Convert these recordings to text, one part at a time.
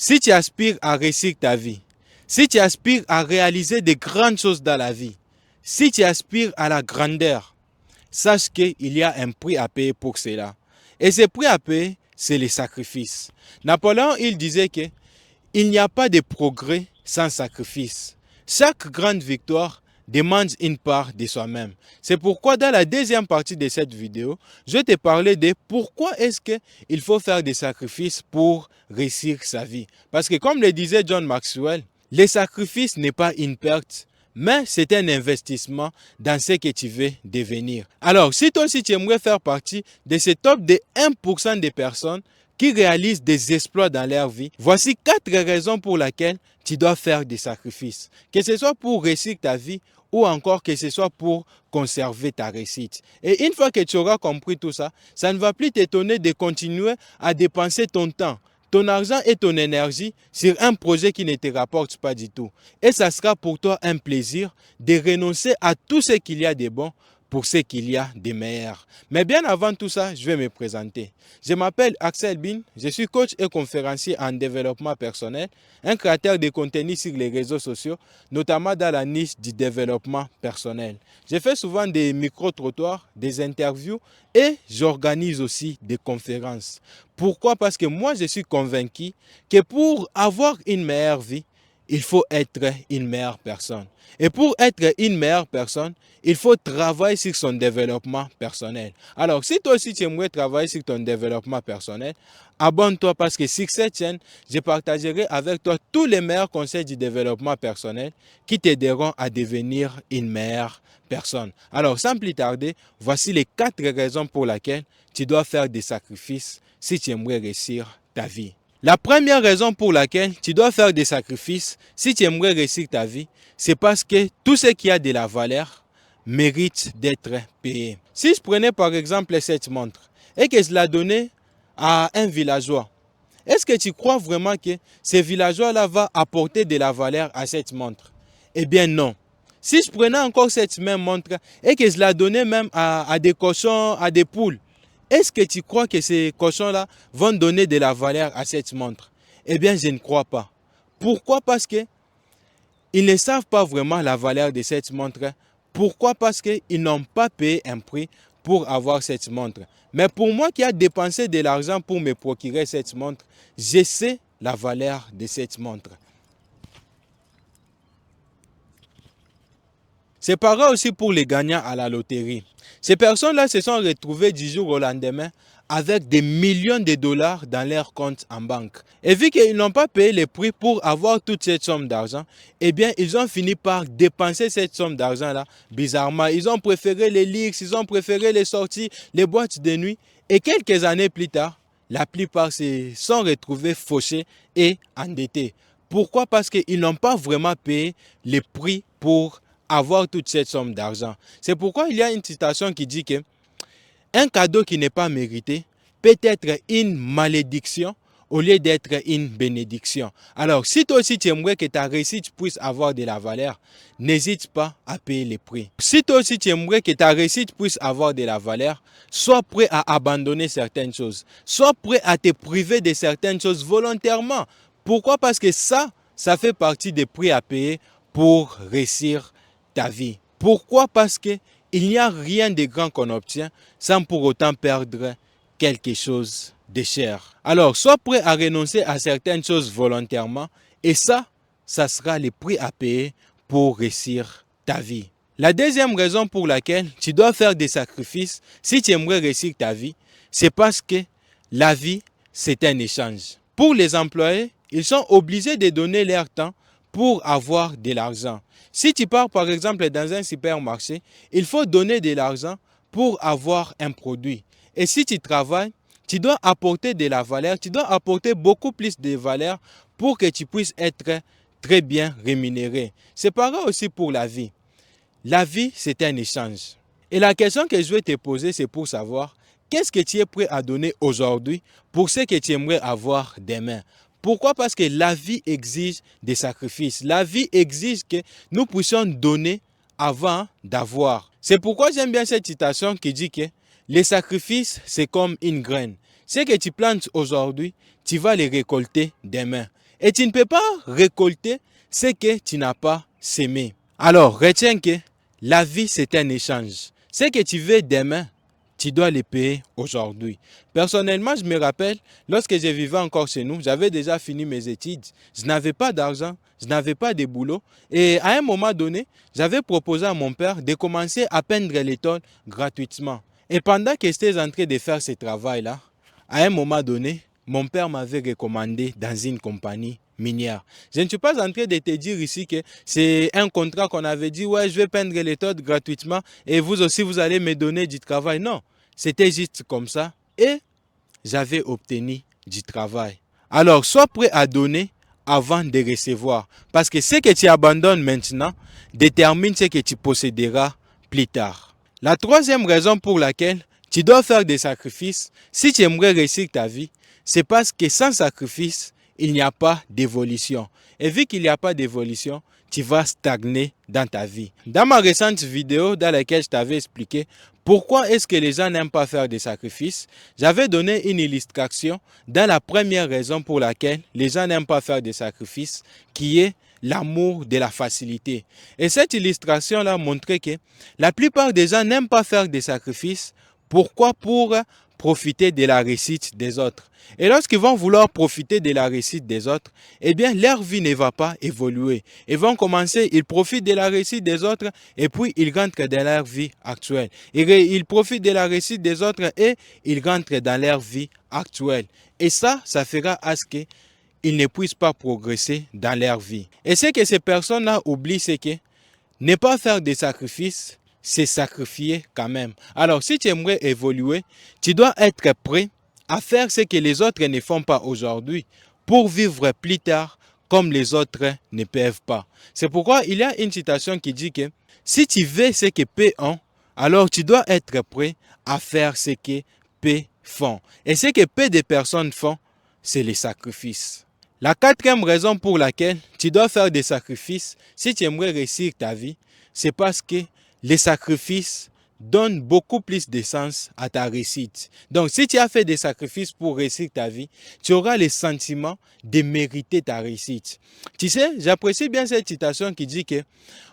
Si tu aspires à réussir ta vie, si tu aspires à réaliser de grandes choses dans la vie, si tu aspires à la grandeur, sache qu'il y a un prix à payer pour cela. Et ce prix à payer, c'est le sacrifice. Napoléon, il disait que il n'y a pas de progrès sans sacrifice. Chaque grande victoire demande une part de soi-même. C'est pourquoi dans la deuxième partie de cette vidéo, je vais te parler de pourquoi est-ce qu'il faut faire des sacrifices pour réussir sa vie. Parce que comme le disait John Maxwell, le sacrifice n'est pas une perte, mais c'est un investissement dans ce que tu veux devenir. Alors, si toi aussi tu aimerais faire partie de ce top de 1% des personnes qui réalisent des exploits dans leur vie, voici 4 raisons pour lesquelles tu dois faire des sacrifices. Que ce soit pour réussir ta vie ou encore que ce soit pour conserver ta réussite. Et une fois que tu auras compris tout ça, ça ne va plus t'étonner de continuer à dépenser ton temps, ton argent et ton énergie sur un projet qui ne te rapporte pas du tout. Et ça sera pour toi un plaisir de renoncer à tout ce qu'il y a de bon pour ce qu'il y a de meilleur. Mais bien avant tout ça, je vais me présenter. Je m'appelle Axel Bin, je suis coach et conférencier en développement personnel, un créateur de contenu sur les réseaux sociaux, notamment dans la niche du développement personnel. Je fais souvent des micro-trottoirs, des interviews et j'organise aussi des conférences. Pourquoi? Parce que moi, je suis convaincu que pour avoir une meilleure vie, il faut être une meilleure personne. Et pour être une meilleure personne, il faut travailler sur son développement personnel. Alors, si toi aussi tu aimerais travailler sur ton développement personnel, abonne-toi parce que sur cette chaîne, je partagerai avec toi tous les meilleurs conseils du développement personnel qui t'aideront à devenir une meilleure personne. Alors, sans plus tarder, voici les 4 raisons pour lesquelles tu dois faire des sacrifices si tu aimerais réussir ta vie. La première raison pour laquelle tu dois faire des sacrifices si tu aimerais réussir ta vie, c'est parce que tout ce qui a de la valeur mérite d'être payé. Si je prenais par exemple cette montre et que je la donnais à un villageois, est-ce que tu crois vraiment que ce villageois-là va apporter de la valeur à cette montre? Eh bien non. Si je prenais encore cette même montre et que je la donnais même à des cochons, à des poules, est-ce que tu crois que ces cochons-là vont donner de la valeur à cette montre? Eh bien, je ne crois pas. Pourquoi? Parce qu'ils ne savent pas vraiment la valeur de cette montre. Pourquoi? Parce qu'ils n'ont pas payé un prix pour avoir cette montre. Mais pour moi qui ai dépensé de l'argent pour me procurer cette montre, je sais la valeur de cette montre. C'est pareil aussi pour les gagnants à la loterie. Ces personnes-là se sont retrouvées du jour au lendemain avec des millions de dollars dans leur compte en banque. Et vu qu'ils n'ont pas payé les prix pour avoir toute cette somme d'argent, eh bien, ils ont fini par dépenser cette somme d'argent-là bizarrement. Ils ont préféré les luxes, ils ont préféré les sorties, les boîtes de nuit. Et quelques années plus tard, la plupart se sont retrouvés fauchés et endettés. Pourquoi? Parce qu'ils n'ont pas vraiment payé les prix pour avoir toute cette somme d'argent. C'est pourquoi il y a une citation qui dit que un cadeau qui n'est pas mérité peut être une malédiction au lieu d'être une bénédiction. Alors, si toi aussi tu aimerais que ta réussite puisse avoir de la valeur, n'hésite pas à payer les prix. Si toi aussi tu aimerais que ta réussite puisse avoir de la valeur, sois prêt à abandonner certaines choses. Sois prêt à te priver de certaines choses volontairement. Pourquoi? Parce que ça fait partie des prix à payer pour réussir ta vie. Pourquoi? Parce que il n'y a rien de grand qu'on obtient sans pour autant perdre quelque chose de cher. Alors, sois prêt à renoncer à certaines choses volontairement et ça sera le prix à payer pour réussir ta vie. La deuxième raison pour laquelle tu dois faire des sacrifices si tu aimerais réussir ta vie, c'est parce que la vie, c'est un échange. Pour les employés, ils sont obligés de donner leur temps pour avoir de l'argent. Si tu pars par exemple dans un supermarché, il faut donner de l'argent pour avoir un produit. Et si tu travailles, tu dois apporter de la valeur, tu dois apporter beaucoup plus de valeur pour que tu puisses être très bien rémunéré. C'est pareil aussi pour la vie. La vie, c'est un échange. Et la question que je vais te poser, c'est pour savoir qu'est-ce que tu es prêt à donner aujourd'hui pour ce que tu aimerais avoir demain. Pourquoi? Parce que la vie exige des sacrifices. La vie exige que nous puissions donner avant d'avoir. C'est pourquoi j'aime bien cette citation qui dit que les sacrifices, c'est comme une graine. Ce que tu plantes aujourd'hui, tu vas les récolter demain. Et tu ne peux pas récolter ce que tu n'as pas semé. Alors, retiens que la vie, c'est un échange. Ce que tu veux demain, tu dois les payer aujourd'hui. Personnellement, je me rappelle, lorsque je vivais encore chez nous, j'avais déjà fini mes études. Je n'avais pas d'argent, je n'avais pas de boulot. Et à un moment donné, j'avais proposé à mon père de commencer à peindre les tôles gratuitement. Et pendant que j'étais en train de faire ce travail-là, à un moment donné, mon père m'avait recommandé dans une compagnie minière. Je ne suis pas en train de te dire ici que c'est un contrat qu'on avait dit, ouais, je vais peindre les tôles gratuitement et vous aussi, vous allez me donner du travail. Non, c'était juste comme ça et j'avais obtenu du travail. Alors, sois prêt à donner avant de recevoir. Parce que ce que tu abandonnes maintenant détermine ce que tu posséderas plus tard. La troisième raison pour laquelle tu dois faire des sacrifices si tu aimerais réussir ta vie, c'est parce que sans sacrifice, il n'y a pas d'évolution. Et vu qu'il n'y a pas d'évolution, tu vas stagner dans ta vie. Dans ma récente vidéo dans laquelle je t'avais expliqué pourquoi est-ce que les gens n'aiment pas faire des sacrifices, j'avais donné une illustration dans la première raison pour laquelle les gens n'aiment pas faire des sacrifices, qui est l'amour de la facilité. Et cette illustration-là montrait que la plupart des gens n'aiment pas faire des sacrifices. Pourquoi? Pour profiter de la réussite des autres. Et lorsqu'ils vont vouloir profiter de la réussite des autres, eh bien, leur vie ne va pas évoluer. Ils vont commencer, ils profitent de la réussite des autres et puis ils rentrent dans leur vie actuelle. Ils profitent de la réussite des autres et ils rentrent dans leur vie actuelle. Et ça fera à ce qu'ils ne puissent pas progresser dans leur vie. Et ce que ces personnes-là oublient, c'est que ne pas faire des sacrifices, c'est sacrifier quand même. Alors, si tu aimerais évoluer, tu dois être prêt à faire ce que les autres ne font pas aujourd'hui pour vivre plus tard comme les autres ne peuvent pas. C'est pourquoi il y a une citation qui dit que si tu veux ce que P ont, alors tu dois être prêt à faire ce que P font. Et ce que peu de personnes font, c'est les sacrifices. La quatrième raison pour laquelle tu dois faire des sacrifices si tu aimerais réussir ta vie, c'est parce que les sacrifices donnent beaucoup plus de sens à ta réussite. Donc, si tu as fait des sacrifices pour réussir ta vie, tu auras le sentiment de mériter ta réussite. Tu sais, j'apprécie bien cette citation qui dit que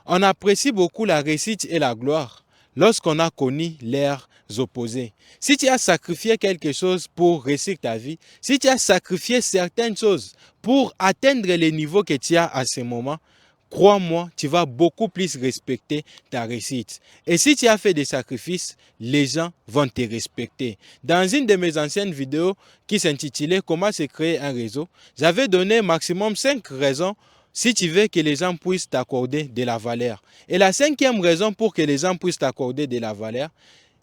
on apprécie beaucoup la réussite et la gloire lorsqu'on a connu leurs opposés. Si tu as sacrifié quelque chose pour réussir ta vie, si tu as sacrifié certaines choses pour atteindre les niveaux que tu as à ce moment, crois-moi, tu vas beaucoup plus respecter ta réussite. Et si tu as fait des sacrifices, les gens vont te respecter. Dans une de mes anciennes vidéos qui s'intitulait « Comment se créer un réseau », j'avais donné maximum 5 raisons si tu veux que les gens puissent t'accorder de la valeur. Et la cinquième raison pour que les gens puissent t'accorder de la valeur,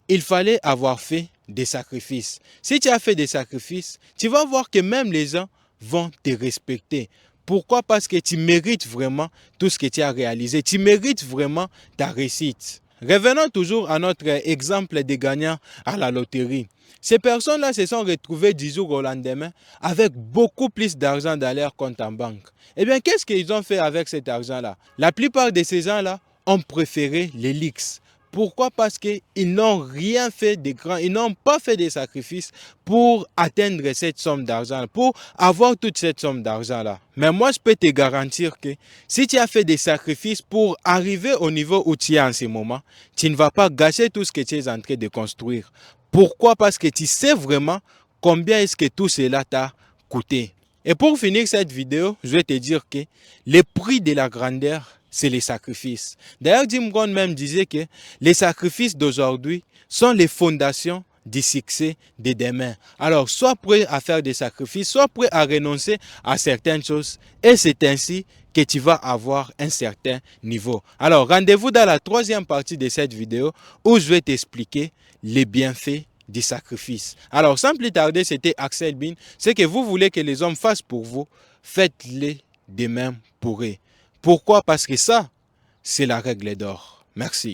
il fallait avoir fait des sacrifices. Si tu as fait des sacrifices, tu vas voir que même les gens vont te respecter. Pourquoi? Parce que tu mérites vraiment tout ce que tu as réalisé. Tu mérites vraiment ta réussite. Revenons toujours à notre exemple des gagnants à la loterie. Ces personnes-là se sont retrouvées du jour au lendemain avec beaucoup plus d'argent dans leur compte en banque. Eh bien, qu'est-ce qu'ils ont fait avec cet argent-là? La plupart de ces gens-là ont préféré les leaks. Pourquoi? Parce qu'ils n'ont rien fait de grand, ils n'ont pas fait de sacrifices pour atteindre cette somme d'argent, pour avoir toute cette somme d'argent-là. Mais moi, je peux te garantir que si tu as fait des sacrifices pour arriver au niveau où tu es en ce moment, tu ne vas pas gâcher tout ce que tu es en train de construire. Pourquoi? Parce que tu sais vraiment combien est-ce que tout cela t'a coûté. Et pour finir cette vidéo, je vais te dire que le prix de la grandeur, c'est les sacrifices. D'ailleurs, Jim Rohn même disait que les sacrifices d'aujourd'hui sont les fondations du succès de demain. Alors, sois prêt à faire des sacrifices, sois prêt à renoncer à certaines choses et c'est ainsi que tu vas avoir un certain niveau. Alors, rendez-vous dans la troisième partie de cette vidéo où je vais t'expliquer les bienfaits du sacrifice. Alors, sans plus tarder, c'était Axel Bin. Ce que vous voulez que les hommes fassent pour vous, faites-les de même pour eux. Pourquoi? Parce que ça, c'est la règle d'or. Merci.